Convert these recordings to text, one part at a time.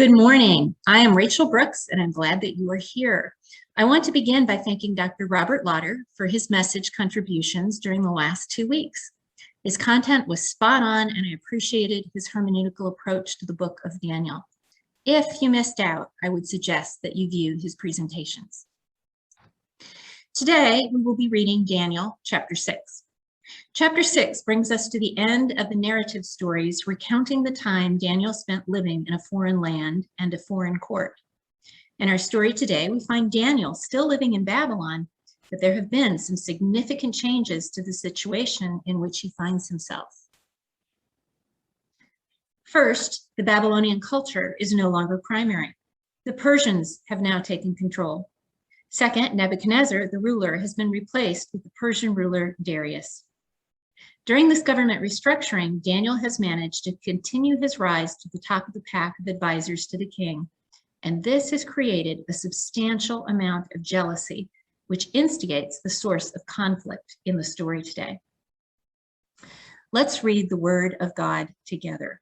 Good morning. I am Rachael Brooks, and I'm glad that you are here. I want to begin by thanking Dr. Robert Lauder for his message contributions during the last 2 weeks. His content was spot on, and I appreciated his hermeneutical approach to the book of Daniel. If you missed out, I would suggest that you view his presentations. Today, we will be reading Daniel chapter 6. Chapter 6 brings us to the end of the narrative stories recounting the time Daniel spent living in a foreign land and a foreign court. In our story today, we find Daniel still living in Babylon, but there have been some significant changes to the situation in which he finds himself. First, the Babylonian culture is no longer primary. The Persians have now taken control. Second, Nebuchadnezzar, the ruler, has been replaced with the Persian ruler Darius. During this government restructuring, Daniel has managed to continue his rise to the top of the pack of advisors to the king, and this has created a substantial amount of jealousy, which instigates the source of conflict in the story today. Let's read the word of God together.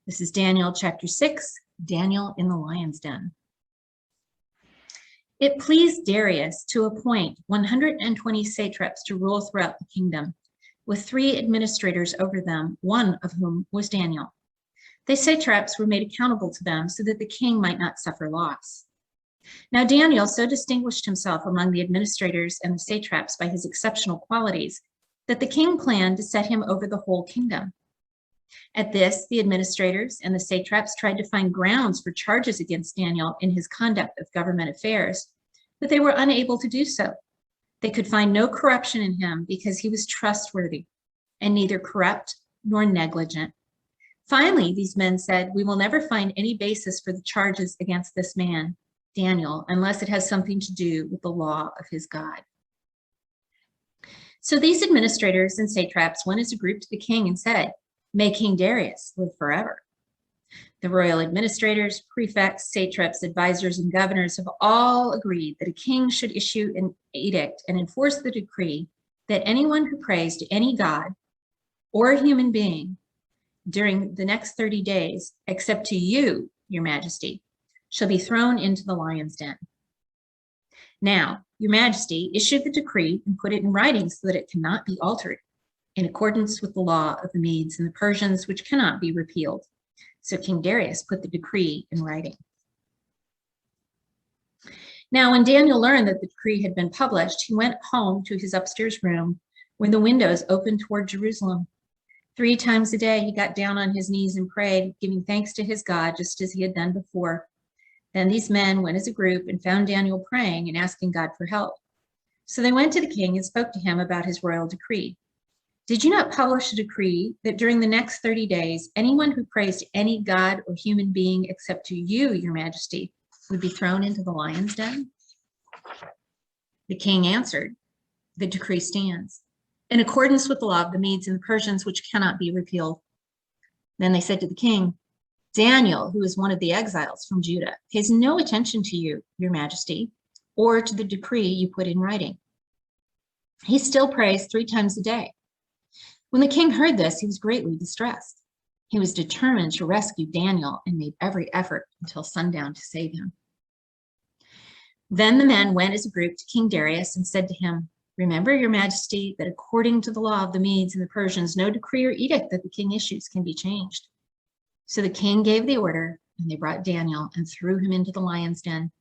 This is Daniel chapter 6, Daniel in the lion's den. It pleased Darius to appoint 120 satraps to rule throughout the kingdom, with 3 administrators over them, one of whom was Daniel. The satraps were made accountable to them so that the king might not suffer loss. Now Daniel so distinguished himself among the administrators and the satraps by his exceptional qualities that the king planned to set him over the whole kingdom. At this, the administrators and the satraps tried to find grounds for charges against Daniel in his conduct of government affairs, but they were unable to do so. They could find no corruption in him because he was trustworthy and neither corrupt nor negligent. Finally, these men said, "We will never find any basis for the charges against this man, Daniel, unless it has something to do with the law of his God." So these administrators and satraps went as a group to the king and said, "May King Darius live forever." The royal administrators, prefects, satraps, advisors, and governors have all agreed that a king should issue an edict and enforce the decree that anyone who prays to any god or a human being during the next 30 days, except to you, your majesty, shall be thrown into the lion's den. Now, your majesty issued the decree and put it in writing so that it cannot be altered, in accordance with the law of the Medes and the Persians, which cannot be repealed. So King Darius put the decree in writing. Now, when Daniel learned that the decree had been published, he went home to his upstairs room where the windows opened toward Jerusalem. 3 times a day, he got down on his knees and prayed, giving thanks to his God, just as he had done before. Then these men went as a group and found Daniel praying and asking God for help. So they went to the king and spoke to him about his royal decree. "Did you not publish a decree that during the next 30 days, anyone who prays to any god or human being except to you, your majesty, would be thrown into the lion's den?" The king answered, "The decree stands, in accordance with the law of the Medes and the Persians, which cannot be repealed." Then they said to the king, "Daniel, who is one of the exiles from Judah, pays no attention to you, your majesty, or to the decree you put in writing. He still prays 3 times a day." When the king heard this, he was greatly distressed. He was determined to rescue Daniel and made every effort until sundown to save him. Then the men went as a group to King Darius and said to him, "Remember, your majesty, that according to the law of the Medes and the Persians, no decree or edict that the king issues can be changed." So the king gave the order, and they brought Daniel and threw him into the lion's den.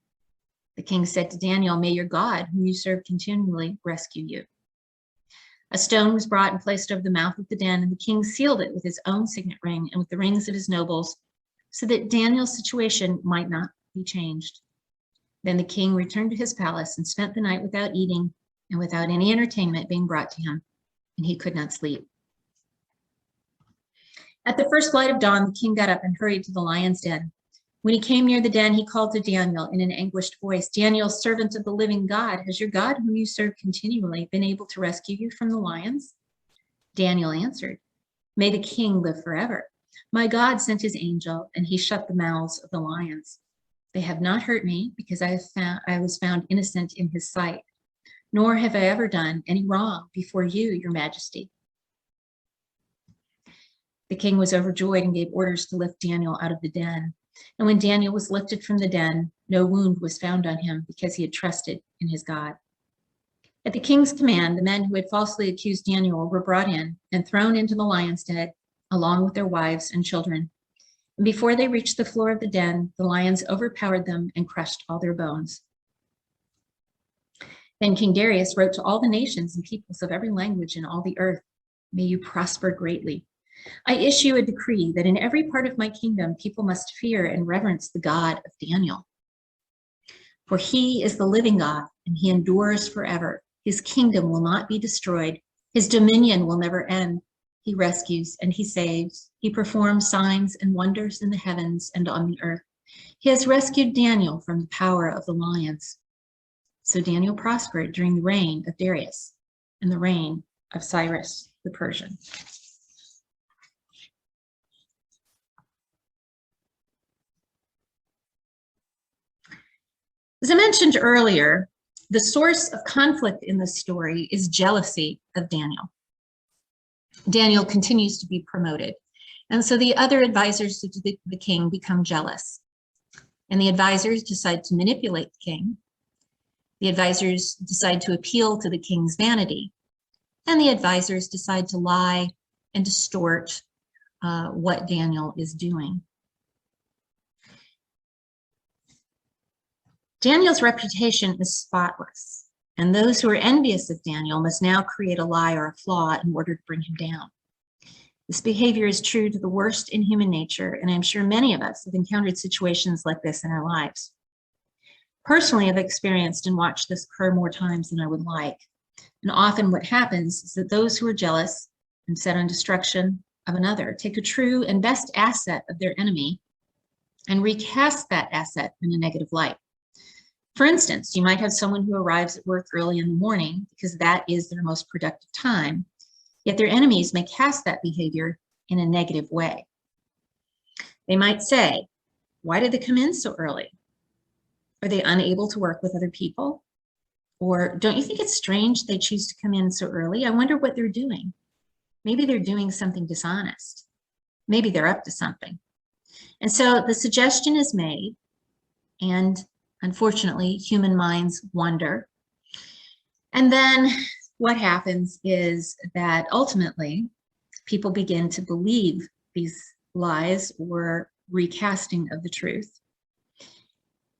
The king said to Daniel, "May your God, whom you serve continually, rescue you." A stone was brought and placed over the mouth of the den, and the king sealed it with his own signet ring and with the rings of his nobles, so that Daniel's situation might not be changed. Then the king returned to his palace and spent the night without eating and without any entertainment being brought to him, and he could not sleep. At the first light of dawn, the king got up and hurried to the lion's den. When he came near the den, he called to Daniel in an anguished voice, "Daniel, servant of the living God, has your God, whom you serve continually, been able to rescue you from the lions?" Daniel answered, "May the king live forever. My God sent his angel, and he shut the mouths of the lions. They have not hurt me, because I was found innocent in his sight, nor have I ever done any wrong before you, your majesty." The king was overjoyed and gave orders to lift Daniel out of the den. And when Daniel was lifted from the den, no wound was found on him because he had trusted in his God. At the king's command, the men who had falsely accused Daniel were brought in and thrown into the lion's den, along with their wives and children. And before they reached the floor of the den, the lions overpowered them and crushed all their bones. Then King Darius wrote to all the nations and peoples of every language in all the earth, "May you prosper greatly. I issue a decree that in every part of my kingdom, people must fear and reverence the God of Daniel. For he is the living God, and he endures forever. His kingdom will not be destroyed. His dominion will never end. He rescues and he saves. He performs signs and wonders in the heavens and on the earth. He has rescued Daniel from the power of the lions." So Daniel prospered during the reign of Darius and the reign of Cyrus the Persian. As I mentioned earlier, the source of conflict in this story is jealousy of Daniel. Daniel continues to be promoted. And so the other advisors to the king become jealous. And the advisors decide to manipulate the king. The advisors decide to appeal to the king's vanity. And the advisors decide to lie and distort what Daniel is doing. Daniel's reputation is spotless, and those who are envious of Daniel must now create a lie or a flaw in order to bring him down. This behavior is true to the worst in human nature, and I'm sure many of us have encountered situations like this in our lives. Personally, I've experienced and watched this occur more times than I would like. And often what happens is that those who are jealous and set on destruction of another take a true and best asset of their enemy and recast that asset in a negative light. For instance, you might have someone who arrives at work early in the morning because that is their most productive time, yet their enemies may cast that behavior in a negative way. They might say, "Why did they come in so early? Are they unable to work with other people? Or don't you think it's strange they choose to come in so early? I wonder what they're doing. Maybe they're doing something dishonest. Maybe they're up to something." And so the suggestion is made, and unfortunately, human minds wander. And then what happens is that ultimately people begin to believe these lies or recasting of the truth.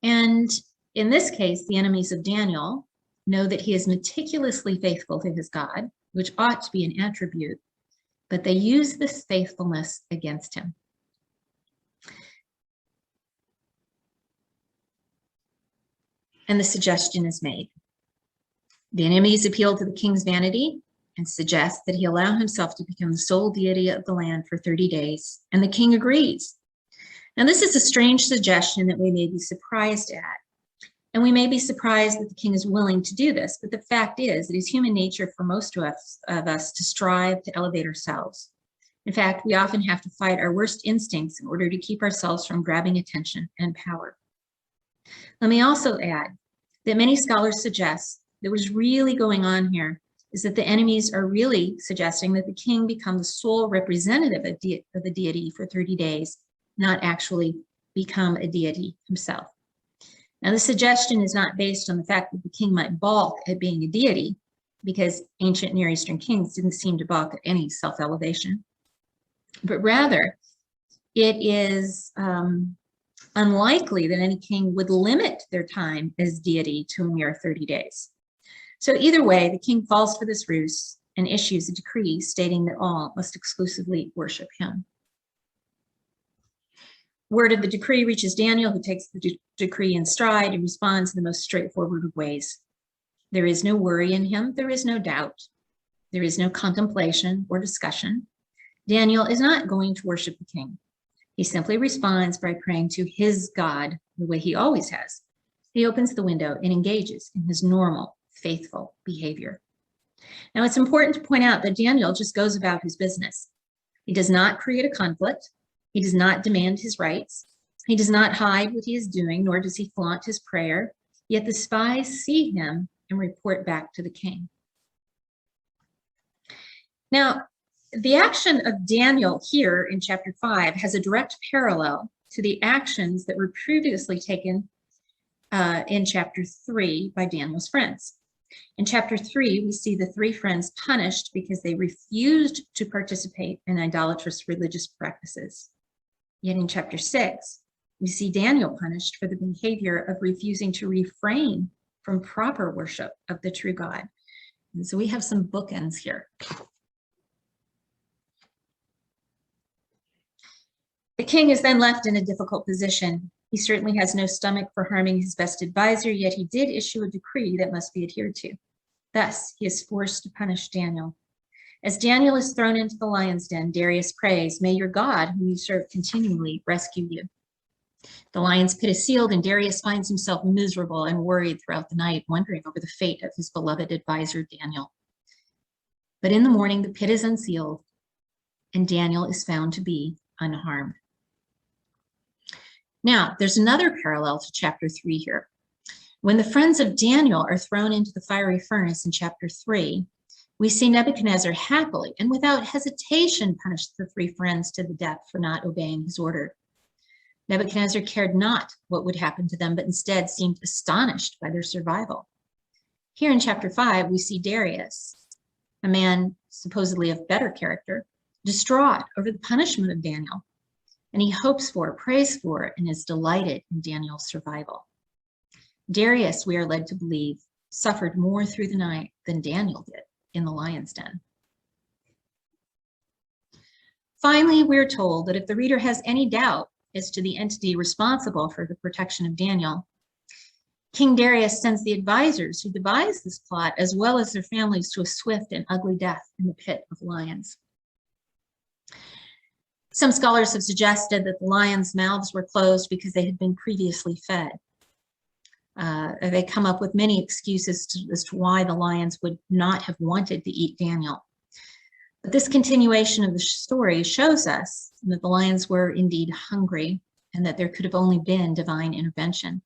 And in this case, the enemies of Daniel know that he is meticulously faithful to his God, which ought to be an attribute, but they use this faithfulness against him. And the suggestion is made. The enemies appeal to the king's vanity and suggest that he allow himself to become the sole deity of the land for 30 days, and the king agrees. Now, this is a strange suggestion that we may be surprised at, and we may be surprised that the king is willing to do this, but the fact is, it is human nature for most of us to strive to elevate ourselves. In fact, we often have to fight our worst instincts in order to keep ourselves from grabbing attention and power. Let me also add that many scholars suggest that what's really going on here is that the enemies are really suggesting that the king become the sole representative of the deity for 30 days, not actually become a deity himself. Now, the suggestion is not based on the fact that the king might balk at being a deity, because ancient Near Eastern kings didn't seem to balk at any self-elevation, but rather it is unlikely that any king would limit their time as deity to a mere 30 days. So either way, the king falls for this ruse and issues a decree stating that all must exclusively worship him. Word of the decree reaches Daniel, who takes the decree in stride and responds in the most straightforward of ways. There is no worry in him. There is no doubt. There is no contemplation or discussion. Daniel is not going to worship the king. He simply responds by praying to his God the way he always has. He opens the window and engages in his normal, faithful behavior. Now, it's important to point out that Daniel just goes about his business. He does not create a conflict. He does not demand his rights. He does not hide what he is doing, nor does he flaunt his prayer. Yet the spies see him and report back to the king. Now, the action of Daniel here in chapter 5 has a direct parallel to the actions that were previously taken in chapter 3 by Daniel's friends. In chapter 3, we see the 3 friends punished because they refused to participate in idolatrous religious practices. Yet in chapter 6, we see Daniel punished for the behavior of refusing to refrain from proper worship of the true God. And so we have some bookends here. The king is then left in a difficult position. He certainly has no stomach for harming his best advisor, yet he did issue a decree that must be adhered to. Thus, he is forced to punish Daniel. As Daniel is thrown into the lion's den, Darius prays, "May your God, whom you serve continually, rescue you." The lion's pit is sealed, and Darius finds himself miserable and worried throughout the night, wondering over the fate of his beloved advisor, Daniel. But in the morning, the pit is unsealed, and Daniel is found to be unharmed. Now, there's another parallel to chapter 3 here. When the friends of Daniel are thrown into the fiery furnace in chapter 3, we see Nebuchadnezzar happily and without hesitation punish the 3 friends to the death for not obeying his order. Nebuchadnezzar cared not what would happen to them, but instead seemed astonished by their survival. Here in chapter 5, we see Darius, a man supposedly of better character, distraught over the punishment of Daniel. And he hopes for, prays for, and is delighted in Daniel's survival. Darius, we are led to believe, suffered more through the night than Daniel did in the lion's den. Finally, we're told that if the reader has any doubt as to the entity responsible for the protection of Daniel, King Darius sends the advisors who devised this plot, as well as their families, to a swift and ugly death in the pit of lions. Some scholars have suggested that the lions' mouths were closed because they had been previously fed. They come up with many excuses as to why the lions would not have wanted to eat Daniel. But this continuation of the story shows us that the lions were indeed hungry and that there could have only been divine intervention.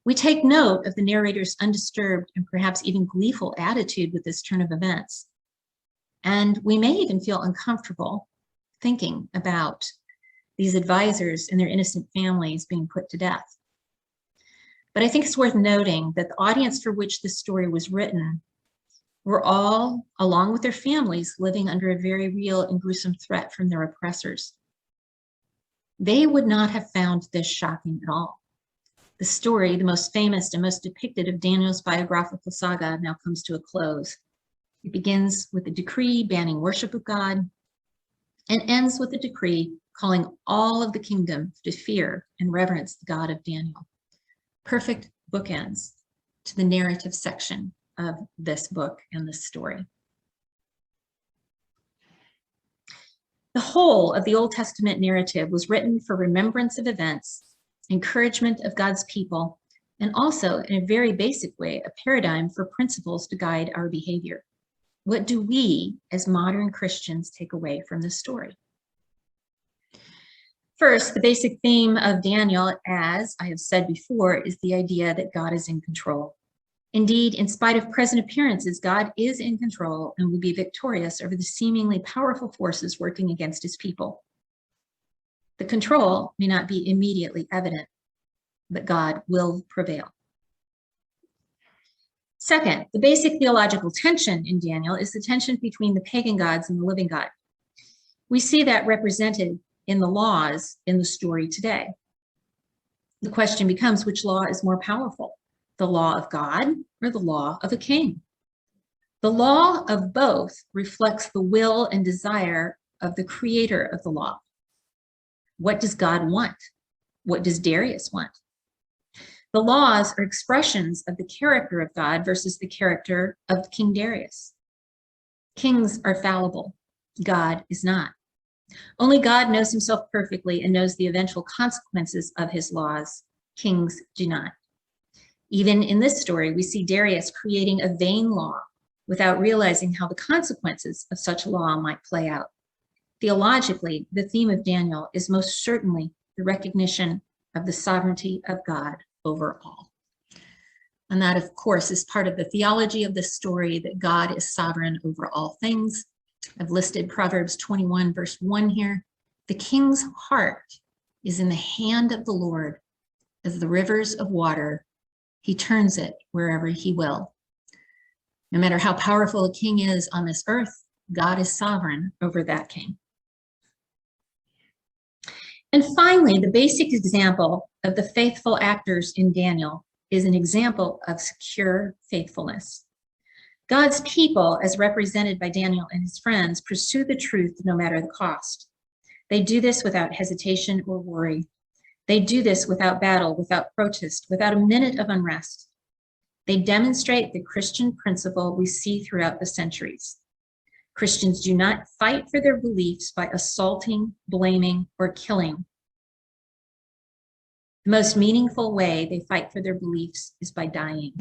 We take note of the narrator's undisturbed and perhaps even gleeful attitude with this turn of events. And we may even feel uncomfortable thinking about these advisors and their innocent families being put to death. But I think it's worth noting that the audience for which this story was written were all, along with their families, living under a very real and gruesome threat from their oppressors. They would not have found this shocking at all. The story, the most famous and most depicted of Daniel's biographical saga, now comes to a close. It begins with a decree banning worship of God and ends with a decree calling all of the kingdom to fear and reverence the God of Daniel. Perfect bookends to the narrative section of this book and this story. The whole of the Old Testament narrative was written for remembrance of events, encouragement of God's people, and also, in a very basic way, a paradigm for principles to guide our behavior. What do we, as modern Christians, take away from this story? First, the basic theme of Daniel, as I have said before, is the idea that God is in control. Indeed, in spite of present appearances, God is in control and will be victorious over the seemingly powerful forces working against his people. The control may not be immediately evident, but God will prevail. Second, the basic theological tension in Daniel is the tension between the pagan gods and the living God. We see that represented in the laws in the story today. The question becomes, which law is more powerful, the law of God or the law of a king? The law of both reflects the will and desire of the creator of the law. What does God want? What does Darius want? The laws are expressions of the character of God versus the character of King Darius. Kings are fallible. God is not. Only God knows himself perfectly and knows the eventual consequences of his laws. Kings do not. Even in this story, we see Darius creating a vain law without realizing how the consequences of such a law might play out. Theologically, the theme of Daniel is most certainly the recognition of the sovereignty of God over all. And that, of course, is part of the theology of this story, that God is sovereign over all things. I've listed Proverbs 21, verse 1 here. The king's heart is in the hand of the Lord, as the rivers of water. He turns it wherever he will. No matter how powerful a king is on this earth, God is sovereign over that king. And finally, the basic example of the faithful actors in Daniel is an example of secure faithfulness. God's people, as represented by Daniel and his friends, pursue the truth no matter the cost. They do this without hesitation or worry. They do this without battle, without protest, without a minute of unrest. They demonstrate the Christian principle we see throughout the centuries. Christians do not fight for their beliefs by assaulting, blaming, or killing. The most meaningful way they fight for their beliefs is by dying.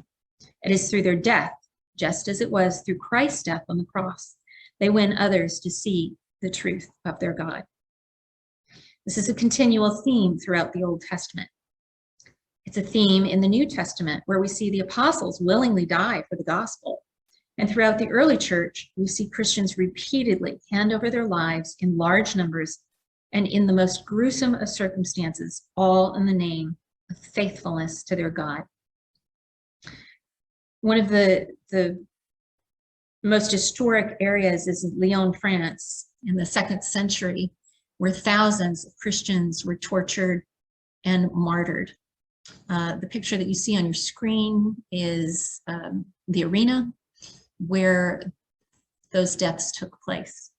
It is through their death, just as it was through Christ's death on the cross, they win others to see the truth of their God. This is a continual theme throughout the Old Testament. It's a theme in the New Testament where we see the apostles willingly die for the gospel. And throughout the early church, we see Christians repeatedly hand over their lives in large numbers and in the most gruesome of circumstances, all in the name of faithfulness to their God. One of the most historic areas is Lyon, France, in the 2nd century, where thousands of Christians were tortured and martyred. The picture that you see on your screen is the arena where those deaths took place.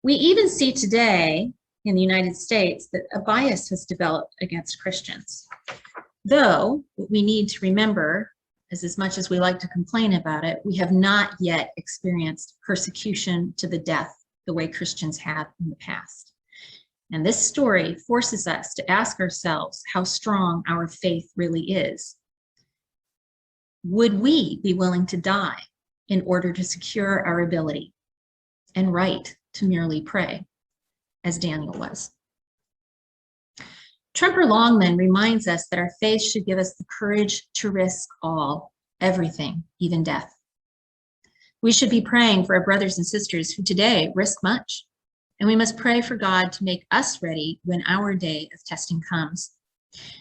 We even see today in the United States that a bias has developed against Christians. Though, what we need to remember is, as much as we like to complain about it, we have not yet experienced persecution to the death the way Christians have in the past. And this story forces us to ask ourselves how strong our faith really is. Would we be willing to die in order to secure our ability and right to merely pray, as Daniel was? Tremper Longman reminds us that our faith should give us the courage to risk all, everything, even death. We should be praying for our brothers and sisters who today risk much, and we must pray for God to make us ready when our day of testing comes.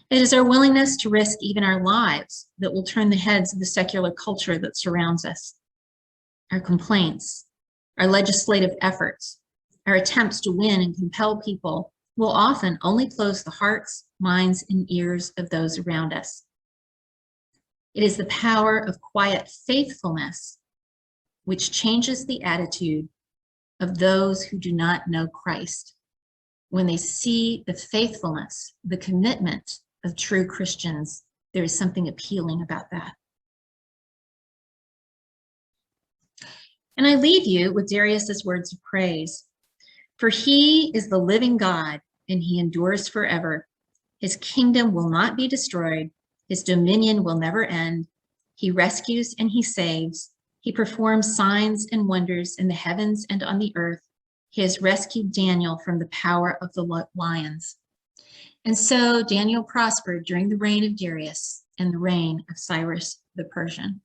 It is our willingness to risk even our lives that will turn the heads of the secular culture that surrounds us. Our complaints, our legislative efforts, our attempts to win and compel people will often only close the hearts, minds, and ears of those around us. It is the power of quiet faithfulness which changes the attitude of those who do not know Christ. When they see the faithfulness, the commitment of true Christians, there is something appealing about that. And I leave you with Darius's words of praise. For he is the living God, and he endures forever. His kingdom will not be destroyed. His dominion will never end. He rescues and he saves. He performs signs and wonders in the heavens and on the earth. He has rescued Daniel from the power of the lions. And so Daniel prospered during the reign of Darius and the reign of Cyrus the Persian.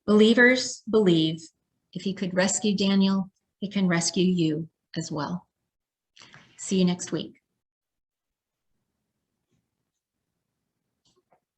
Believers believe if he could rescue Daniel, he can rescue you as well. See you next week.